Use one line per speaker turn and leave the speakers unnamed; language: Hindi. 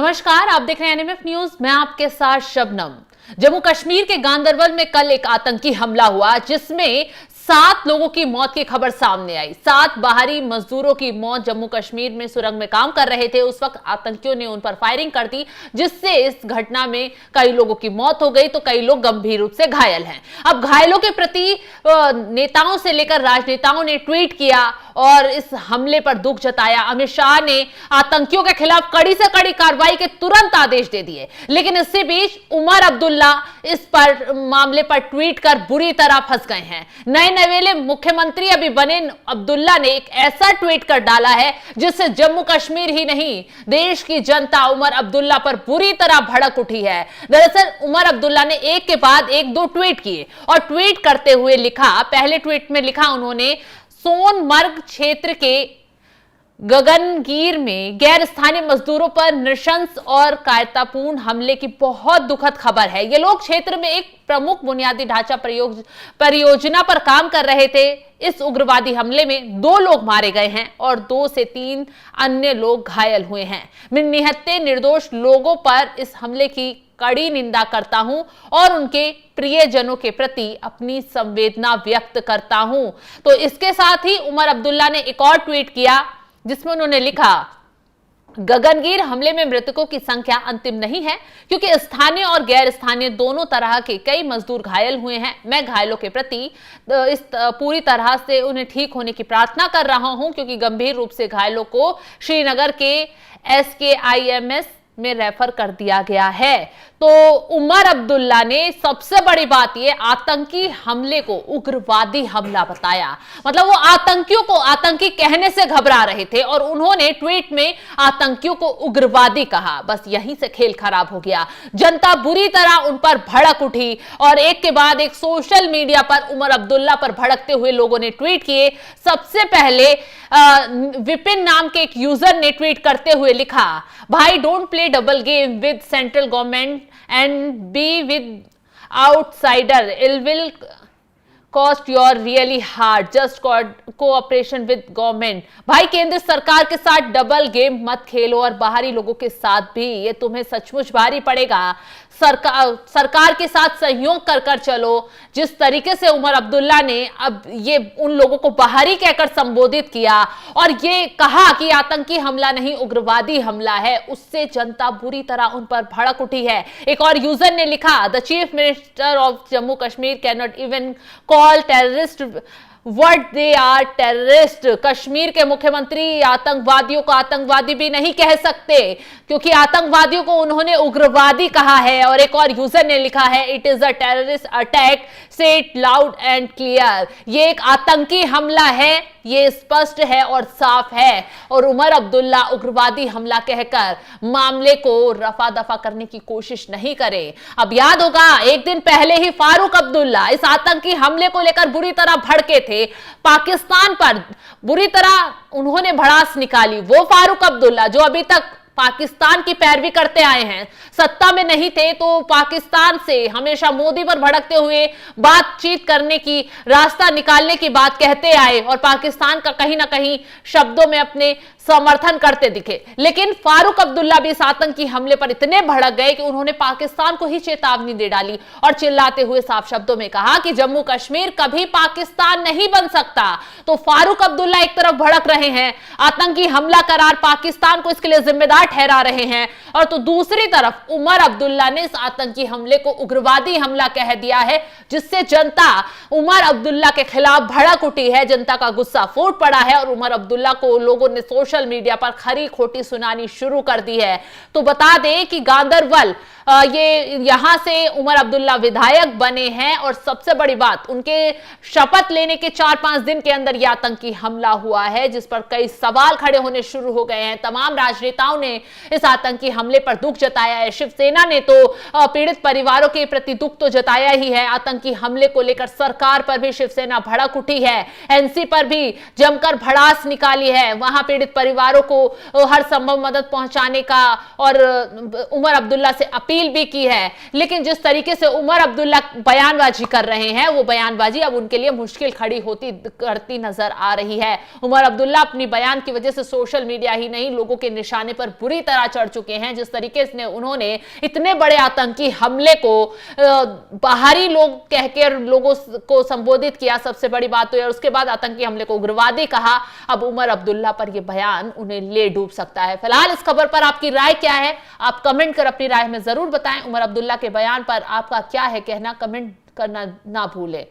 नमस्कार, आप देख रहे हैं एनएमएफ न्यूज। मैं आपके साथ शबनम। जम्मू कश्मीर के गांदरबल में कल एक आतंकी हमला हुआ जिसमें 7 लोगों की मौत की खबर सामने आई। 7 बाहरी मजदूरों की मौत जम्मू कश्मीर में सुरंग में काम कर रहे थे। उस वक्त आतंकियों ने उन पर फायरिंग कर दी, जिससे इस घटना में कई लोगों की मौत हो गई तो कई लोग गंभीर रूप से घायल हैं। अब घायलों के प्रति नेताओं से लेकर राजनेताओं ने ट्वीट किया और इस हमले पर दुख जताया। अमित शाह ने आतंकियों के खिलाफ कड़ी से कड़ी कार्रवाई के तुरंत आदेश दे दिए, लेकिन इससे बीच उमर अब्दुल्ला इस पर मामले पर ट्वीट कर बुरी तरह फंस गए हैं। नए नवेले मुख्यमंत्री अभी बने अब्दुल्ला ने एक ऐसा ट्वीट कर डाला है जिससे जम्मू कश्मीर ही नहीं, देश की जनता उमर अब्दुल्ला पर बुरी तरह भड़क उठी है। दरअसल उमर अब्दुल्ला ने एक के बाद एक 2 ट्वीट किए और ट्वीट करते हुए लिखा, पहले ट्वीट में लिखा उन्होंने, सोनमर्ग क्षेत्र के गगनगीर में गैर स्थानीय मजदूरों पर नृशंस और कायरतापूर्ण हमले की बहुत दुखद खबर है। ये लोग क्षेत्र में एक प्रमुख बुनियादी ढांचा परियोजना पर काम कर रहे थे। इस उग्रवादी हमले में 2 लोग मारे गए हैं और 2 से 3 अन्य लोग घायल हुए हैं। मैं निहत्थे निर्दोष लोगों पर इस हमले की कड़ी निंदा करता हूं और उनके प्रियजनों के प्रति अपनी संवेदना व्यक्त करता हूं। तो इसके साथ ही उमर अब्दुल्ला ने एक और ट्वीट किया जिसमें उन्होंने लिखा, गगनगीर हमले में मृतकों की संख्या अंतिम नहीं है क्योंकि स्थानीय और गैर स्थानीय दोनों तरह के कई मजदूर घायल हुए हैं। मैं घायलों के प्रति इस पूरी तरह से उन्हें ठीक होने की प्रार्थना कर रहा हूं क्योंकि गंभीर रूप से घायलों को श्रीनगर के SKIMS में रेफर कर दिया गया है। तो उमर अब्दुल्ला ने सबसे बड़ी बात ये आतंकी हमले को उग्रवादी हमला बताया। मतलब वो आतंकियों को आतंकी कहने से घबरा रहे थे और उन्होंने ट्वीट में आतंकियों को उग्रवादी कहा। बस यहीं से खेल खराब हो गया। जनता बुरी तरह उन पर भड़क उठी और एक के बाद एक सोशल मीडिया पर उमर अब्दुल्ला पर भड़कते हुए लोगों ने ट्वीट किए। सबसे पहले विपिन नाम के एक यूजर ने ट्वीट करते हुए लिखा, भाई don't play double game with central government and be with outsider, it will cost your really hard, just cooperation with government। भाई केंद्र सरकार के साथ डबल गेम मत खेलो और बाहरी लोगों के साथ भी, ये तुम्हें सचमुच भारी पड़ेगा। सरकार के साथ सहयोग कर चलो। जिस तरीके से उमर अब्दुल्ला ने अब ये उन लोगों को बाहरी कहकर संबोधित किया और ये कहा कि आतंकी हमला नहीं उग्रवादी हमला है, उससे जनता बुरी तरह उन पर भड़क उठी है। एक और यूजर ने लिखा, the chief minister of Jammu Kashmir can not even call terrorist what they are terrorist. Kashmir के मुख्यमंत्री आतंकवादियों को आतंकवादी भी नहीं कह सकते क्योंकि आतंकवादियों को उन्होंने उग्रवादी कहा है। और एक और यूजर ने लिखा है, it is a terrorist attack, से इट लाउड एंड क्लियर। ये एक आतंकी हमला है, ये स्पष्ट है और साफ है। और उमर अब्दुल्ला उग्रवादी हमला कहकर मामले को रफा दफा करने की कोशिश नहीं करे। अब याद होगा एक दिन पहले ही फारूक अब्दुल्ला इस आतंकी हमले को लेकर बुरी तरह भड़के थे। पाकिस्तान पर बुरी तरह उन्होंने भड़ास निकाली। वो फारूक अब्दुल्ला जो अभी तक पाकिस्तान की पैरवी करते आए हैं, सत्ता में नहीं थे तो पाकिस्तान से हमेशा मोदी पर भड़कते हुए बातचीत करने की, रास्ता निकालने की बात कहते आए और पाकिस्तान का कहीं ना कहीं शब्दों में अपने समर्थन करते दिखे। लेकिन फारूक अब्दुल्ला भी इस आतंकी हमले पर इतने भड़क गए कि उन्होंने पाकिस्तान को ही चेतावनी दे डाली और चिल्लाते हुए साफ शब्दों में कहा कि जम्मू कश्मीर कभी पाकिस्तान नहीं बन सकता। तो फारूक अब्दुल्ला एक तरफ भड़क रहे हैं, आतंकी हमला करार पाकिस्तान को इसके लिए जिम्मेदार ठहरा रहे हैं, और तो दूसरी तरफ उमर अब्दुल्ला ने इस आतंकी हमले को उग्रवादी हमला कह दिया है, जिससे जनता उमर अब्दुल्ला के खिलाफ भड़क उठी है। जनता का गुस्सा फूट पड़ा है और उमर अब्दुल्ला को लोगों ने सोशल मीडिया पर खरी खोटी सुनानी शुरू कर दी है। तो बता दें कि गांदरबल ये यहां से उमर अब्दुल्ला विधायक बने हैं और सबसे बड़ी बात, उनके शपथ लेने के 4-5 दिन के अंदर यह आतंकी हमला हुआ है जिस पर कई सवाल खड़े होने शुरू हो गए हैं। तमाम राजनेताओं ने इस आतंकी हमले पर दुख जताया है। शिवसेना ने तो पीड़ित परिवारों के प्रति दुख तो जताया ही है। आतंकी हमले को लेकर सरकार पर भी शिवसेना भड़क उठी है। एनसी पर भी जमकर भड़ास निकाली है। वहां पीड़ित परिवारों को हर संभव मदद पहुंचाने का और उमर अब्दुल्ला से अपील भी की है। लेकिन जिस तरीके से उमर अब्दुल्ला बयानबाजी कर रहे हैं, वो बयानबाजी अब उनके लिए मुश्किल खड़ी होती करती नजर आ रही है। उमर अब्दुल्ला अपनी बयान की वजह से सोशल मीडिया ही नहीं, लोगों के निशाने पर बुरी तरह चढ़ चुके हैं। जिस तरीके से उन्होंने इतने बड़े आतंकी हमले को बाहरी लोग कहकर लोगों को संबोधित किया, सबसे बड़ी बात तो है, उसके बाद आतंकी हमले को उग्रवादी कहा। अब उमर अब्दुल्ला पर यह बयान उन्हें ले डूब सकता है। फिलहाल इस खबर पर आपकी राय क्या है? आप कमेंट कर अपनी राय में जरूर बताएं। उमर अब्दुल्ला के बयान पर आपका क्या है कहना, कमेंट करना ना भूलें।